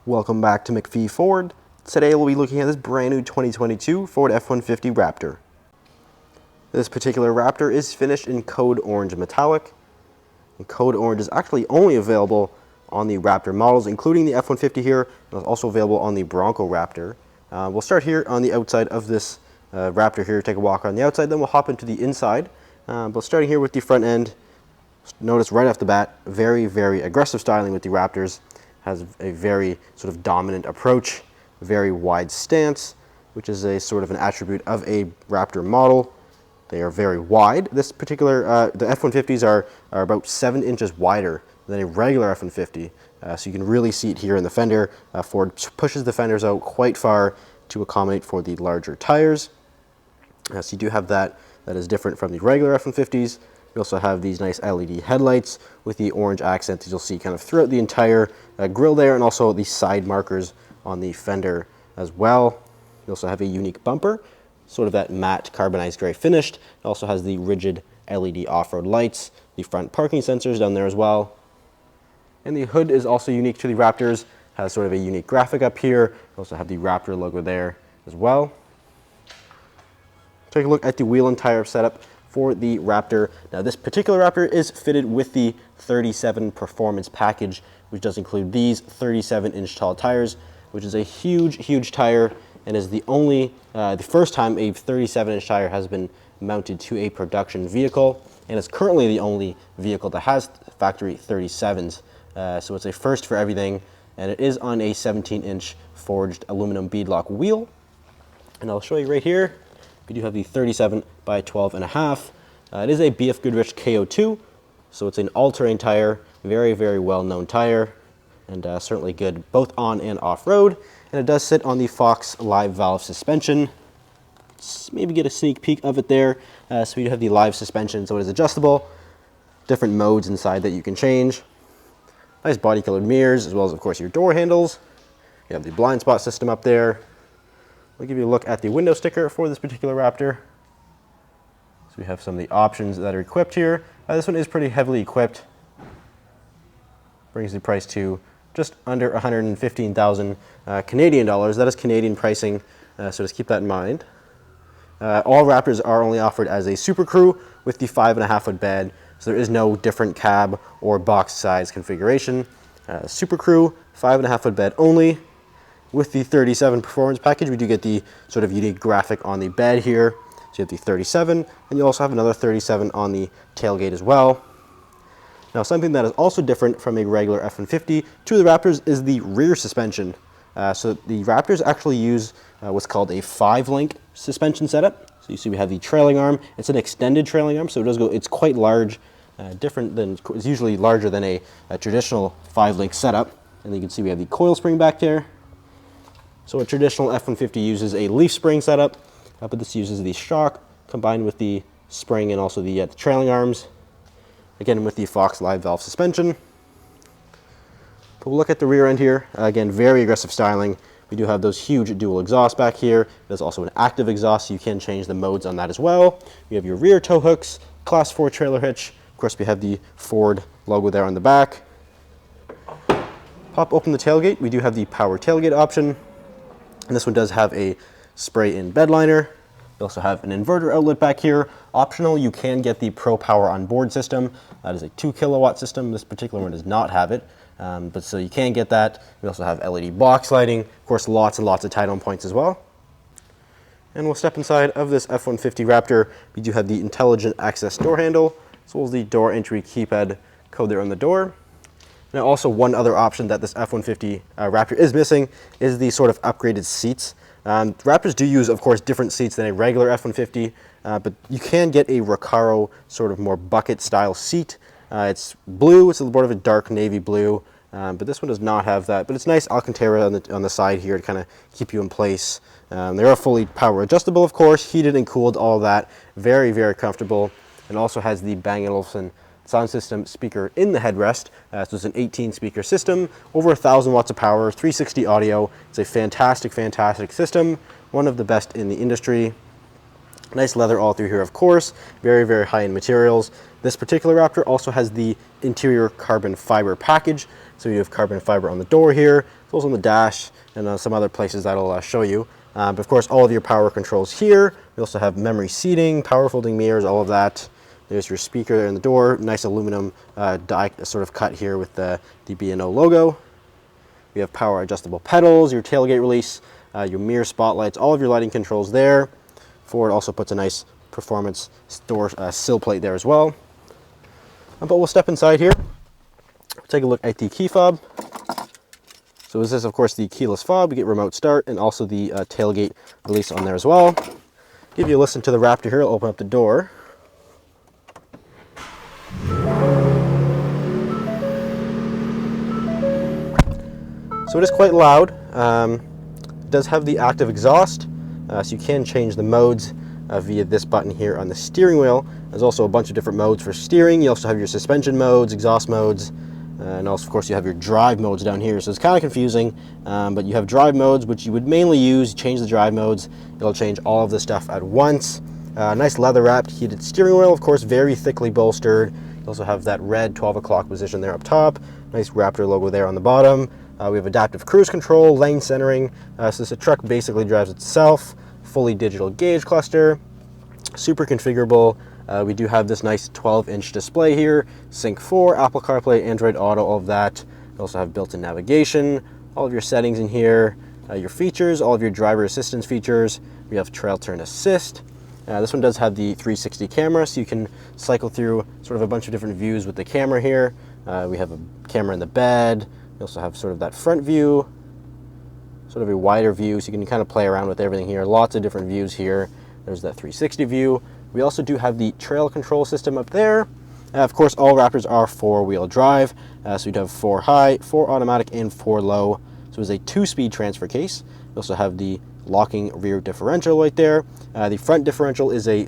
Welcome back to McPhee Ford. Today we'll be looking at this brand new 2022 Ford F-150 Raptor. This particular Raptor is finished in Code Orange Metallic. And Code Orange is actually only available on the Raptor models, including the F-150 here, and it's also available on the Bronco Raptor. We'll start here on the outside of this Raptor here, take a walk around the outside, then we'll hop into the inside. But starting here with the front end, notice right off the bat, very, very aggressive styling with the Raptors. Has a very sort of dominant approach, very wide stance, which is a sort of an attribute of a Raptor model. They are very wide. This particular, the F-150s are about 7 inches wider than a regular F-150. So you can really see it here in the fender. Ford pushes the fenders out quite far to accommodate for the larger tires. So you do have that is different from the regular F-150s. We also have these nice LED headlights with the orange accents you'll see kind of throughout the entire grille there, and also the side markers on the fender as well. You also have a unique bumper, sort of that matte carbonized gray finished. It also has the rigid LED off-road lights, the front parking sensors down there as well. And the hood is also unique to the Raptors, has sort of a unique graphic up here. You also have the Raptor logo there as well. Take a look at the wheel and tire setup for the Raptor. Now this particular Raptor is fitted with the 37 Performance package, which does include these 37-inch tall tires, which is a huge, huge tire, and is the first time a 37-inch tire has been mounted to a production vehicle, and it's currently the only vehicle that has factory 37s. So it's a first for everything, and it is on a 17-inch forged aluminum beadlock wheel. And I'll show you right here. We do have the 37 by 12.5. It is a BF Goodrich KO2, so it's an all-terrain tire, very, very well-known tire, and certainly good both on and off-road. And it does sit on the Fox live valve suspension. Let's maybe get a sneak peek of it there. So you have the live suspension, so it is adjustable. Different modes inside that you can change. Nice body-colored mirrors, as well as, of course, your door handles. You have the blind spot system up there. We'll give you a look at the window sticker for this particular Raptor. So we have some of the options that are equipped here. This one is pretty heavily equipped. Brings the price to just under 115,000 Canadian dollars. That is Canadian pricing, so just keep that in mind. All Raptors are only offered as a Super Crew with the 5.5-foot bed, so there is no different cab or box size configuration. Super Crew, 5.5-foot bed only. With the 37 Performance package, we do get the sort of unique graphic on the bed here. So you have the 37, and you also have another 37 on the tailgate as well. Now, something that is also different from a regular F-150 to the Raptors is the rear suspension. So the Raptors actually use what's called a 5-link suspension setup. So you see we have the trailing arm. It's an extended trailing arm, so it's quite large, it's usually larger than a traditional 5-link setup. And then you can see we have the coil spring back there. So a traditional F-150 uses a leaf spring setup, but this uses the shock combined with the spring and also the trailing arms. Again, with the Fox live valve suspension. But we'll look at the rear end here. Again, very aggressive styling. We do have those huge dual exhausts back here. There's also an active exhaust, so you can change the modes on that as well. We have your rear tow hooks, Class 4 trailer hitch. Of course, we have the Ford logo there on the back. Pop open the tailgate. We do have the power tailgate option. And this one does have a spray-in bed liner. You also have an inverter outlet back here. Optional, you can get the Pro Power onboard system. That is a 2-kilowatt system. This particular one does not have it, but so you can get that. We also have LED box lighting. Of course, lots and lots of tie-down points as well. And we'll step inside of this F-150 Raptor. We do have the intelligent access door handle, as well as the door entry keypad code there on the door. Now, also one other option that this F-150 Raptor is missing is the sort of upgraded seats. Raptors do use, of course, different seats than a regular F-150, but you can get a Recaro sort of more bucket style seat. It's blue, it's a little bit of a dark navy blue, but this one does not have that. But it's nice Alcantara on the side here to kind of keep you in place. They are fully power adjustable, of course, heated and cooled, all that. Very, very comfortable. And also has the Bang & Olufsen sound system speaker in the headrest. So it's an 18-speaker system, over 1,000 watts of power, 360 audio. It's a fantastic, fantastic system, one of the best in the industry. Nice leather all through here, of course. Very, very high-end materials. This particular Raptor also has the interior carbon fiber package. So you have carbon fiber on the door here, as well as on the dash, and some other places that I'll show you. But of course, all of your power controls here. We also have memory seating, power folding mirrors, all of that. There's your speaker there in the door. Nice aluminum die sort of cut here with the B&O logo. We have power adjustable pedals, your tailgate release, your mirror spotlights, all of your lighting controls there. Ford also puts a nice performance door sill plate there as well. But we'll step inside here. Take a look at the key fob. So this is, of course, the keyless fob. We get remote start and also the tailgate release on there as well. Give you a listen to the Raptor here. I'll open up the door. So it is quite loud. It does have the active exhaust, so you can change the modes via this button here on the steering wheel. There's also a bunch of different modes for steering. You also have your suspension modes, exhaust modes, and also, of course, you have your drive modes down here. So it's kind of confusing, but you have drive modes, which you would mainly use. Change the drive modes. It'll change all of this stuff at once. Nice leather-wrapped heated steering wheel, of course, very thickly bolstered. You also have that red 12 o'clock position there up top. Nice Raptor logo there on the bottom. We have adaptive cruise control, lane centering. So this truck basically drives itself. Fully digital gauge cluster. Super configurable. We do have this nice 12-inch display here. Sync 4, Apple CarPlay, Android Auto, all of that. We also have built-in navigation. All of your settings in here. Your features, all of your driver assistance features. We have trail turn assist. This one does have the 360 camera, so you can cycle through sort of a bunch of different views with the camera here. We have a camera in the bed. We also have sort of that front view, sort of a wider view, so you can kind of play around with everything here. Lots of different views here. There's that 360 view. We also do have the trail control system up there. Of course, all Raptors are 4-wheel drive, so you'd have 4 high, 4 automatic, and 4 low. So it's a 2-speed transfer case. We also have the locking rear differential right there. The front differential is a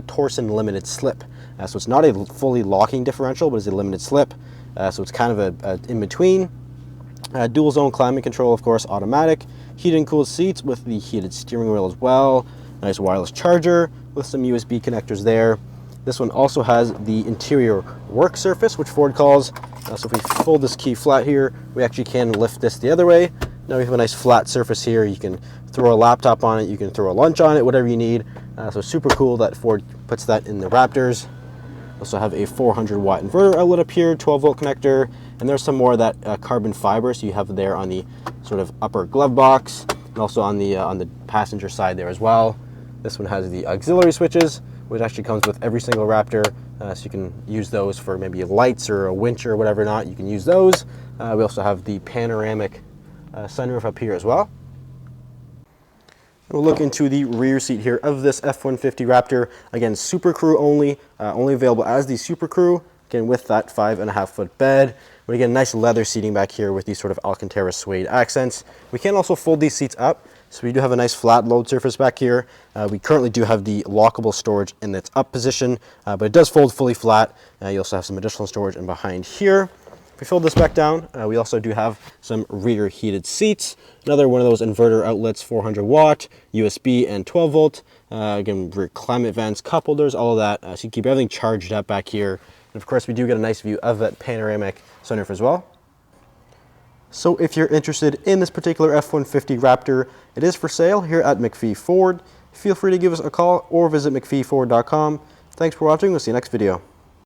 Torsen limited slip. So it's not a fully locking differential, but it's a limited slip. So it's kind of a in-between. Dual zone climate control, of course, automatic. Heated and cooled seats with the heated steering wheel as well. Nice wireless charger with some USB connectors there. This one also has the interior work surface, which Ford calls. So if we fold this key flat here, we actually can lift this the other way. Now we have a nice flat surface here. You can throw a laptop on it, you can throw a lunch on it, whatever you need. So super cool that Ford puts that in the Raptors. Also have a 400 watt inverter outlet up here, 12 volt connector, and there's some more of that carbon fiber, so you have there on the sort of upper glove box, and also on the passenger side there as well. This one has the auxiliary switches, which actually comes with every single Raptor, so you can use those for maybe lights or a winch or whatever not, you can use those. We also have the panoramic sunroof up here as well. We'll look into the rear seat here of this F-150 Raptor. Again, Super Crew only, only available as the Super Crew. Again, with that 5.5-foot bed. But again, nice leather seating back here with these sort of Alcantara suede accents. We can also fold these seats up. So we do have a nice flat load surface back here. We currently do have the lockable storage in its up position, but it does fold fully flat. You also have some additional storage in behind here. If we fold this back down, we also do have some rear heated seats. Another one of those inverter outlets, 400 watt, USB, and 12 volt. Again, rear climate vents, cup holders, all of that. So you keep everything charged up back here. And of course, we do get a nice view of that panoramic sunroof as well. So if you're interested in this particular F-150 Raptor, it is for sale here at McPhee Ford. Feel free to give us a call or visit mcpheeford.com. Thanks for watching. We'll see you next video.